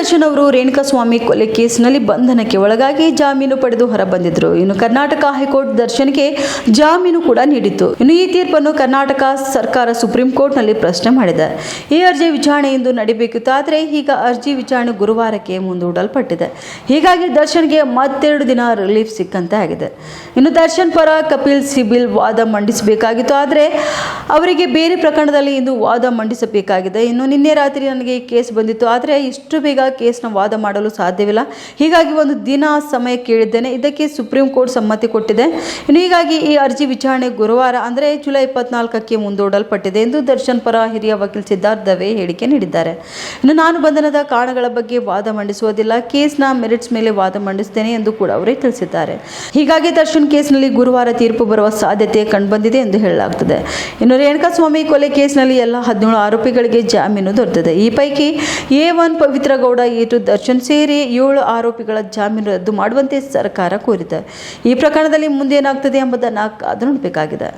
ದರ್ಶನ್ ಅವರು ರೇಣುಕಾಸ್ವಾಮಿ ಕೊಲೆ ಕೇಸ್ನಲ್ಲಿ ಬಂಧನಕ್ಕೆ ಒಳಗಾಗಿ ಜಾಮೀನು ಪಡೆದು ಹೊರಬಂದಿದ್ರು. ಇನ್ನು ಕರ್ನಾಟಕ ಹೈಕೋರ್ಟ್ ದರ್ಶನ್ಗೆ ಜಾಮೀನು ಕೂಡ ನೀಡಿತ್ತು. ಇನ್ನು ಈ ತೀರ್ಪನ್ನು ಕರ್ನಾಟಕ ಸರ್ಕಾರ ಸುಪ್ರೀಂ ಕೋರ್ಟ್ನಲ್ಲಿ ಪ್ರಶ್ನೆ ಮಾಡಿದೆ. ಈ ಅರ್ಜಿ ವಿಚಾರಣೆ ಇಂದು ನಡೆಬೇಕಿತ್ತು, ಆದರೆ ಈಗ ಅರ್ಜಿ ವಿಚಾರಣೆ ಗುರುವಾರಕ್ಕೆ ಮುಂದೂಡಲ್ಪಟ್ಟಿದೆ. ಹೀಗಾಗಿ ದರ್ಶನ್ಗೆ ಮತ್ತೆರಡು ದಿನ ರಿಲೀಫ್ ಸಿಕ್ಕಂತೆ ಆಗಿದೆ. ಇನ್ನು ದರ್ಶನ್ ಪರ ಕಪಿಲ್ ಸಿಬಿಲ್ ವಾದ ಮಂಡಿಸಬೇಕಾಗಿತ್ತು, ಆದರೆ ಅವರಿಗೆ ಬೇರೆ ಪ್ರಕರಣದಲ್ಲಿ ಇಂದು ವಾದ ಮಂಡಿಸಬೇಕಾಗಿದೆ. ಇನ್ನು ನಿನ್ನೆ ರಾತ್ರಿ ನನಗೆ ಈ ಕೇಸ್ ಬಂದಿತ್ತು, ಆದರೆ ಇಷ್ಟು ಬೇಗ ಕೇಸ್ನ ವಾದ ಮಾಡಲು ಸಾಧ್ಯವಿಲ್ಲ. ಹೀಗಾಗಿ ಒಂದು ದಿನ ಸಮಯ ಕೇಳಿದ್ದೇನೆ. ಇದಕ್ಕೆ ಸುಪ್ರೀಂ ಕೋರ್ಟ್ ಸಮ್ಮತಿ ಕೊಟ್ಟಿದೆ. ಇನ್ನು ಹೀಗಾಗಿ ಈ ಅರ್ಜಿ ವಿಚಾರಣೆ ಗುರುವಾರ ಅಂದರೆ ಜುಲೈ 24ಕ್ಕೆ ಮುಂದೂಡಲ್ಪಟ್ಟಿದೆ ಎಂದು ದರ್ಶನ್ ಪರ ಹಿರಿಯ ವಕೀಲ ಸಿದ್ಧಾರ್ಥ ದವೆ ಹೇಳಿಕೆ ನೀಡಿದ್ದಾರೆ. ಇನ್ನು ನಾನು ಬಂಧನದ ಕಾರಣಗಳ ಬಗ್ಗೆ ವಾದ ಮಂಡಿಸುವುದಿಲ್ಲ, ಕೇಸ್ನ ಮೆರಿಟ್ಸ್ ಮೇಲೆ ವಾದ ಮಂಡಿಸುತ್ತೇನೆ ಎಂದು ಕೂಡ ಅವರೇ ತಿಳಿಸಿದ್ದಾರೆ. ಹೀಗಾಗಿ ದರ್ಶನ್ ಕೇಸ್ನಲ್ಲಿ ಗುರುವಾರ ತೀರ್ಪು ಬರುವ ಸಾಧ್ಯತೆ ಕಂಡುಬಂದಿದೆ ಎಂದು ಹೇಳಲಾಗುತ್ತದೆ. ಇನ್ನು ರೇಣುಕಾಸ್ವಾಮಿ ಕೊಲೆ ಕೇಸ್ನಲ್ಲಿ ಎಲ್ಲ 17 ಆರೋಪಿಗಳಿಗೆ ಜಾಮೀನು ದೊರೆತಿದೆ. ಈ ಪೈಕಿ A1 ಪವಿತ್ರ ಗೌಡ, A2 ದರ್ಶನ್ ಸೇರಿ 7 ಆರೋಪಿಗಳ ಜಾಮೀನು ರದ್ದು ಮಾಡುವಂತೆ ಸರ್ಕಾರ ಕೋರಿದೆ. ಈ ಪ್ರಕರಣದಲ್ಲಿ ಮುಂದೇನಾಗ್ತದೆ ಎಂಬುದನ್ನು ಕಾದು ನೋಡಬೇಕಾಗಿದೆ.